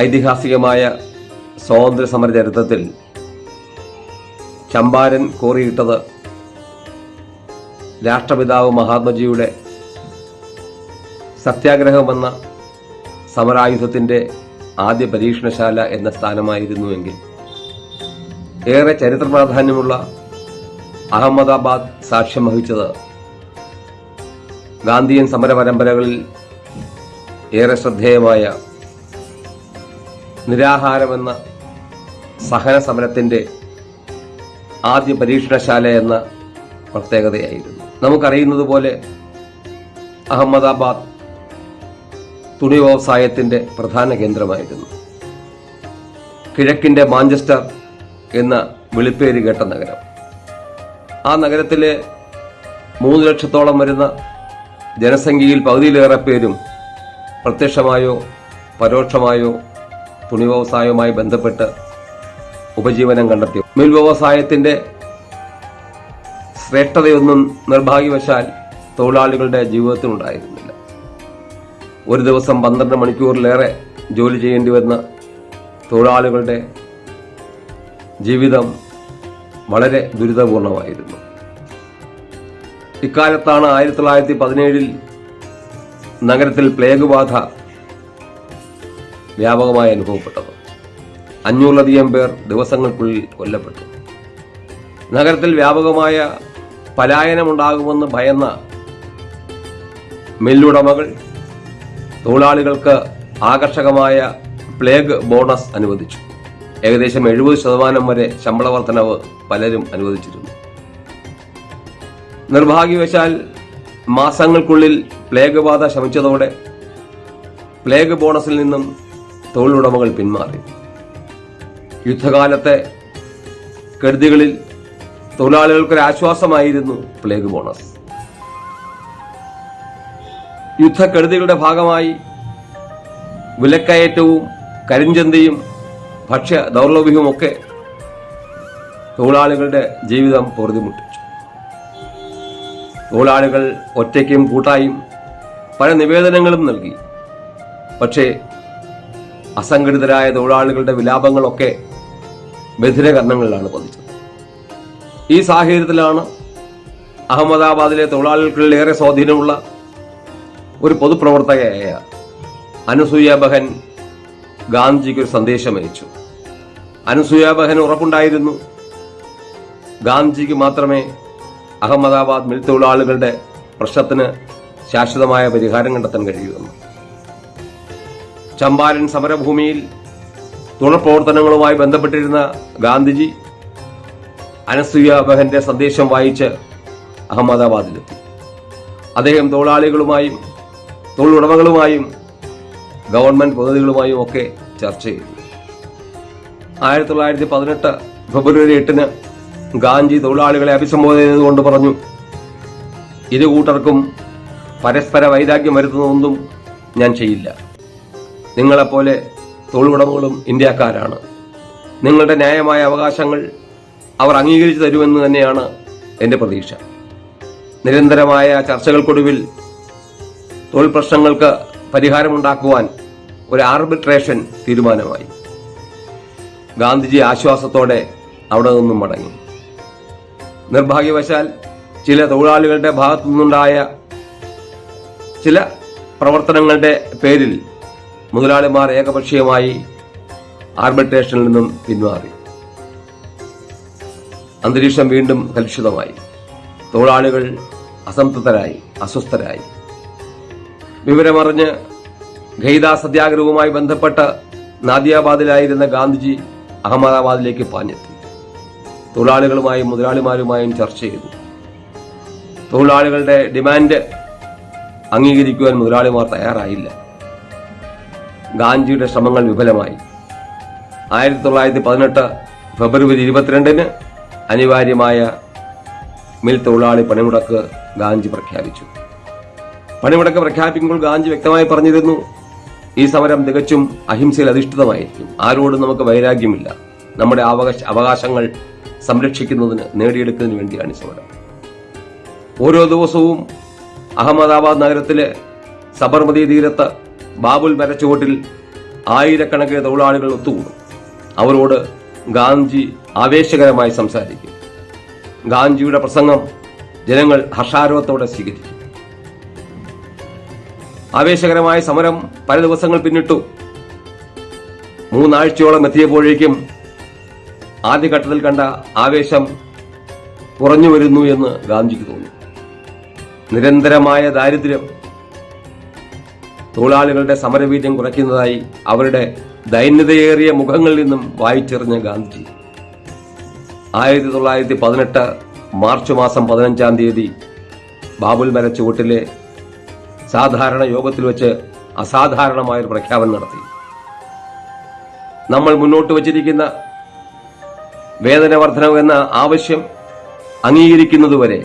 ഐതിഹാസികമായ സ്വാതന്ത്ര്യ സമര ചരിത്രത്തിൽ ചമ്പാരൻ കോറിയിട്ടത് രാഷ്ട്രപിതാവ് മഹാത്മജിയുടെ സത്യാഗ്രഹമെന്ന സമരായുധത്തിൻ്റെ ആദ്യ പരീക്ഷണശാല എന്ന സ്ഥാനമായിരുന്നുവെങ്കിൽ ഏറെ ചരിത്ര പ്രാധാന്യമുള്ള അഹമ്മദാബാദ് സാക്ഷ്യം വഹിച്ചത് ഗാന്ധിയൻ സമര പരമ്പരകളിൽ ഏറെ ശ്രദ്ധേയമായ നിരാഹാരമെന്ന സഹന സമരത്തിൻ്റെ ആദ്യ പരീക്ഷണശാല എന്ന പ്രത്യേകതയായിരുന്നു. നമുക്കറിയുന്നത് പോലെ അഹമ്മദാബാദ് തുണി വ്യവസായത്തിൻ്റെ പ്രധാന കേന്ദ്രമായിരുന്നു. കിഴക്കിൻ്റെ മാഞ്ചസ്റ്റർ എന്ന വിളിപ്പേര് കേട്ട നഗരം. ആ നഗരത്തിലെ 3 ലക്ഷത്തോളം വരുന്ന ജനസംഖ്യയിൽ പകുതിയിലേറെ പേരും പ്രത്യക്ഷമായോ പരോക്ഷമായോ തുണി വ്യവസായവുമായി ബന്ധപ്പെട്ട് ഉപജീവനം കണ്ടെത്തി. മിൽ വ്യവസായത്തിൻ്റെ ശ്രേഷ്ഠതയൊന്നും നിർഭാഗ്യവശാൽ തൊഴിലാളികളുടെ ജീവിതത്തിനുണ്ടായിരുന്നില്ല. ഒരു ദിവസം 12 മണിക്കൂറിലേറെ ജോലി ചെയ്യേണ്ടി വന്ന തൊഴിലാളികളുടെ ജീവിതം വളരെ ദുരിതപൂർണമായിരുന്നു. ഇക്കാലത്താണ് 1917 നഗരത്തിൽ പ്ലേഗ് ബാധ വ്യാപകമായി അനുഭവപ്പെട്ടത്. 500-ലധികം പേർ ദിവസങ്ങൾക്കുള്ളിൽ കൊല്ലപ്പെട്ടു. നഗരത്തിൽ വ്യാപകമായ പലായനമുണ്ടാകുമെന്ന് ഭയന്ന മില്ലുടമകൾ തൊഴിലാളികൾക്ക് ആകർഷകമായ പ്ലേഗ് ബോണസ് അനുവദിച്ചു. ഏകദേശം 70% വരെ ശമ്പള വർധനവ് പലരും അനുവദിച്ചിരുന്നു. നിർഭാഗ്യവശാൽ മാസങ്ങൾക്കുള്ളിൽ പ്ലേഗ് ബാധ ശമിച്ചതോടെ പ്ലേഗ് ബോണസിൽ നിന്നും തൊഴിലുടമകൾ പിന്മാറി. യുദ്ധകാലത്തെ കെടുതികളിൽ തൊഴിലാളികൾക്കൊരാശ്വാസമായിരുന്നു പ്ലേഗ് ബോണസ്. യുദ്ധക്കെടുതികളുടെ ഭാഗമായി വിലക്കയറ്റവും കരിഞ്ചന്തയും ഭക്ഷ്യ ദൗർലഭ്യവുമൊക്കെ തൊഴിലാളികളുടെ ജീവിതം പൊറുതിമുട്ടിച്ചു. തൊഴിലാളികൾ ഒറ്റയ്ക്കും കൂട്ടായും പല നിവേദനങ്ങളും നൽകി. പക്ഷേ അസംഘടിതരായ തൊഴിലാളികളുടെ വിലാപങ്ങളൊക്കെ ബധിരകർണങ്ങളിലാണ് പതിച്ചത്. ഈ സാഹചര്യത്തിലാണ് അഹമ്മദാബാദിലെ തൊഴിലാളികൾക്കുള്ളിൽ ഏറെ സ്വാധീനമുള്ള ഒരു പൊതുപ്രവർത്തകയായ അനസൂയ ബഹൻ ഗാന്ധിജിക്ക് ഒരു സന്ദേശം അയച്ചു. അനസൂയ ബഹൻ ഉറപ്പുണ്ടായിരുന്നു ഗാന്ധിജിക്ക് മാത്രമേ അഹമ്മദാബാദ് മിൽ തൊഴിലാളികളുടെ പ്രശ്നത്തിന് ശാശ്വതമായ പരിഹാരം കണ്ടെത്താൻ കഴിയുമെന്ന്. ചമ്പാരൻ സമരഭൂമിയിൽ തുടർപ്രവർത്തനങ്ങളുമായി ബന്ധപ്പെട്ടിരുന്ന ഗാന്ധിജി അനസൂയ ബഹന്റെ സന്ദേശം വായിച്ച് അഹമ്മദാബാദിലെത്തി. അദ്ദേഹം തൊഴിലാളികളുമായും തൊഴിലുടമകളുമായും ഗവൺമെന്റ് പ്രതിനിധികളുമായും ഒക്കെ ചർച്ച ചെയ്തു. 1918 ഫെബ്രുവരി 8 ഗാന്ധി തൊഴിലാളികളെ അഭിസംബോധന ചെയ്തുകൊണ്ട് പറഞ്ഞു, ഇരു കൂട്ടർക്കും പരസ്പര വൈരാഗ്യം വരുത്തുന്നതൊന്നും ഞാൻ ചെയ്യില്ല. നിങ്ങളെപ്പോലെ തൊഴിലുടമകളും ഇന്ത്യക്കാരാണ്. നിങ്ങളുടെ ന്യായമായ അവകാശങ്ങൾ അവർ അംഗീകരിച്ചു തരുമെന്ന് തന്നെയാണ് എൻ്റെ പ്രതീക്ഷ. നിരന്തരമായ ചർച്ചകൾക്കൊടുവിൽ തൊഴിൽ പ്രശ്നങ്ങൾക്ക് പരിഹാരമുണ്ടാക്കുവാൻ ഒരു ആർബിട്രേഷൻ തീരുമാനമായി. ഗാന്ധിജി ആശ്വാസത്തോടെ അവിടെ നിന്നും മടങ്ങി. നിർഭാഗ്യവശാൽ ചില തൊഴിലാളികളുടെ ഭാഗത്തു നിന്നുണ്ടായ ചില പ്രവർത്തനങ്ങളുടെ പേരിൽ മുതലാളിമാർ ഏകപക്ഷീയമായി ആർബിട്രേഷനിൽ നിന്നും പിന്മാറി. അന്തരീക്ഷം വീണ്ടും കലുഷിതമായി. തൊഴിലാളികൾ അസംതൃപ്തരായി, അസ്വസ്ഥരായി. വിവരമറിഞ്ഞ് ഖൈദ സത്യാഗ്രഹവുമായി ബന്ധപ്പെട്ട് നാദിയാബാദിലായിരുന്ന ഗാന്ധിജി അഹമ്മദാബാദിലേക്ക് പാഞ്ഞെത്തി. തൊഴിലാളികളുമായും മുതലാളിമാരുമായും ചർച്ച ചെയ്തു. തൊഴിലാളികളുടെ ഡിമാൻഡ് അംഗീകരിക്കുവാൻ മുതലാളിമാർ തയ്യാറായില്ല. ഗാന്ധിജിയുടെ ശ്രമങ്ങൾ വിഫലമായി. 1918 ഫെബ്രുവരി 22 അനിവാര്യമായ മിൽ തൊഴിലാളി പണിമുടക്ക് ഗാന്ധി പ്രഖ്യാപിച്ചു. പണിമുടക്ക് പ്രഖ്യാപിക്കുമ്പോൾ ഗാന്ധി വ്യക്തമായി പറഞ്ഞിരുന്നു, ഈ സമരം തികച്ചും അഹിംസയിൽ അധിഷ്ഠിതമായിരിക്കും. ആരോടും നമുക്ക് വൈരാഗ്യമില്ല. നമ്മുടെ അവകാശങ്ങൾ സംരക്ഷിക്കുന്നതിന്, നേടിയെടുക്കുന്നതിന് വേണ്ടിയാണ് ഈ സമരം. ഓരോ ദിവസവും അഹമ്മദാബാദ് നഗരത്തിലെ സബർമതി തീരത്ത് ബാബുൽ മരച്ചുവട്ടിൽ ആയിരക്കണക്കിന് തൊഴിലാളികൾ ഒത്തുകൂടും. അവരോട് ഗാന്ധി ആവേശകരമായി സംസാരിക്കും. ഗാന്ധിയുടെ പ്രസംഗം ജനങ്ങൾ ഹർഷാരവത്തോടെ സ്വീകരിക്കും. ആവേശകരമായ സമരം പല ദിവസങ്ങൾ പിന്നിട്ടു. 3 ആഴ്ചയോളം എത്തിയപ്പോഴേക്കും ആദ്യഘട്ടത്തിൽ കണ്ട ആവേശം കുറഞ്ഞു വരുന്നു എന്ന് ഗാന്ധിക്ക് തോന്നി. നിരന്തരമായ ദാരിദ്ര്യം തൊഴിലാളികളുടെ സമരവീര്യം കുറയ്ക്കുന്നതായി അവരുടെ ദൈന്യതയേറിയ മുഖങ്ങളിൽ നിന്നും വായിച്ചെറിഞ്ഞ ഗാന്ധിജി 1918 മാർച്ച് മാസം 15-ാം തീയതി ബാബുൽ മര ചുവട്ടിലെ സാധാരണ യോഗത്തിൽ വെച്ച് അസാധാരണമായൊരു പ്രഖ്യാപനം നടത്തി. നമ്മൾ മുന്നോട്ട് വച്ചിരിക്കുന്ന വേതന വർധനവ് എന്ന ആവശ്യം അംഗീകരിക്കുന്നതുവരെ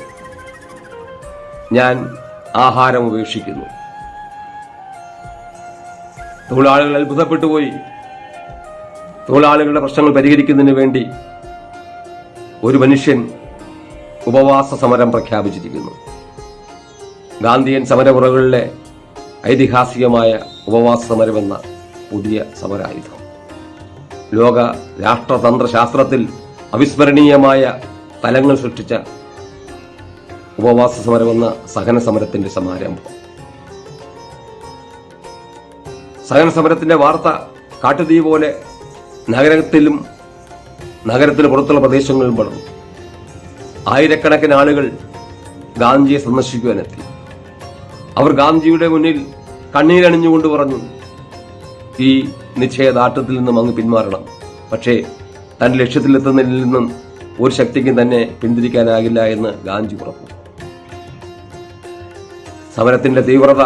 ഞാൻ ആഹാരം ഉപേക്ഷിക്കുന്നു. തൊഴിലാളികൾ അത്ഭുതപ്പെട്ടുപോയി. തൊഴിലാളികളുടെ പ്രശ്നങ്ങൾ പരിഹരിക്കുന്നതിന് വേണ്ടി ഒരു മനുഷ്യൻ ഉപവാസ സമരം പ്രഖ്യാപിച്ചിരിക്കുന്നു. ഗാന്ധിയൻ സമരമുറകളിലെ ഐതിഹാസികമായ ഉപവാസ സമരമെന്ന പുതിയ സമരായുധം ലോക രാഷ്ട്രതന്ത്ര ശാസ്ത്രത്തിൽ അവിസ്മരണീയമായ തലങ്ങൾ സൃഷ്ടിച്ച ഉപവാസ സമരമെന്ന സഹന സമരത്തിന്റെ സമാരംഭം. സഹന സമരത്തിന്റെ വാർത്ത കാട്ടുതീ പോലെ നഗരത്തിന് പുറത്തുള്ള പ്രദേശങ്ങളിലും പടർന്നു. ആയിരക്കണക്കിന് ആളുകൾ ഗാന്ധിയെ സന്ദർശിക്കുവാനെത്തി. അവർ ഗാന്ധിയുടെ മുന്നിൽ കണ്ണീരണിഞ്ഞുകൊണ്ട് പറഞ്ഞു, ഈ നിശ്ചയദാർഢ്യത്തിൽ നിന്നും അങ്ങ് പിന്മാറണം. പക്ഷേ തന്റെ ലക്ഷ്യത്തിലെത്തുന്നതിൽ നിന്നും ഒരു ശക്തിക്കും തന്നെ പിന്തിരിക്കാനാകില്ല എന്ന് ഗാന്ധി ഉറപ്പു. സമരത്തിന്റെ തീവ്രത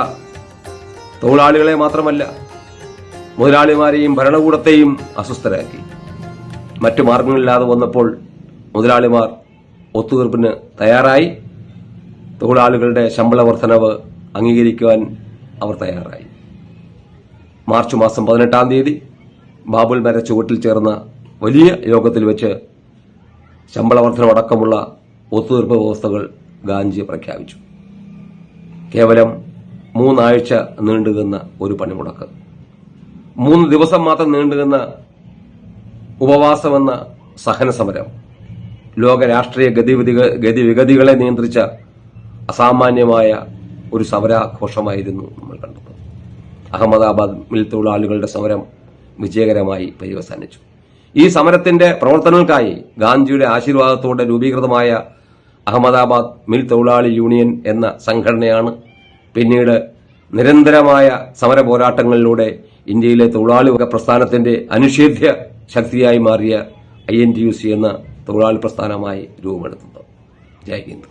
തൊഴിലാളികളെ മാത്രമല്ല മുതലാളിമാരെയും ഭരണകൂടത്തെയും അസ്വസ്ഥരാക്കി. മറ്റു മാർഗങ്ങളില്ലാതെ വന്നപ്പോൾ മുതലാളിമാർ ഒത്തുതീർപ്പിന് തയ്യാറായി. തൊഴിലാളികളുടെ ശമ്പള വർധനവ് അംഗീകരിക്കുവാൻ അവർ തയ്യാറായി. മാർച്ച് മാസം 18-ാം തീയതി ബാബുൽ മര ചുവട്ടിൽ ചേർന്ന വലിയ യോഗത്തിൽ വെച്ച് ശമ്പള വർധനവടക്കമുള്ള ഒത്തുതീർപ്പ് വ്യവസ്ഥകൾ ഗാന്ധി പ്രഖ്യാപിച്ചു. കേവലം 3 ആഴ്ച നീണ്ടുനിന്ന ഒരു പണിമുടക്ക്, 3 ദിവസം മാത്രം നീണ്ടുനിന്ന ഉപവാസമെന്ന സഹന സമരം ലോക രാഷ്ട്രീയ ഗതിവിഗതികളെ നിയന്ത്രിച്ച അസാമാന്യമായ ഒരു സമരാഘോഷമായിരുന്നു നമ്മൾ കണ്ടത്. അഹമ്മദാബാദ് മിൽ തൊഴിലാളികളുടെ സമരം വിജയകരമായി പര്യവസാനിച്ചു. ഈ സമരത്തിന്റെ പ്രവർത്തനങ്ങൾക്കായി ഗാന്ധിയുടെ ആശീർവാദത്തോടെ രൂപീകൃതമായ അഹമ്മദാബാദ് മിൽ തൊഴിലാളി യൂണിയൻ എന്ന സംഘടനയാണ് പിന്നീട് നിരന്തരമായ സമര പോരാട്ടങ്ങളിലൂടെ ഇന്ത്യയിലെ തൊഴിലാളി പ്രസ്ഥാനത്തിന്റെ അനിഷേധ്യ ശക്തിയായി മാറിയ INTUC എന്ന തൊഴിലാളി പ്രസ്ഥാനമായി രൂപമെടുത്തത്. ജയ് ഹിന്ദ്.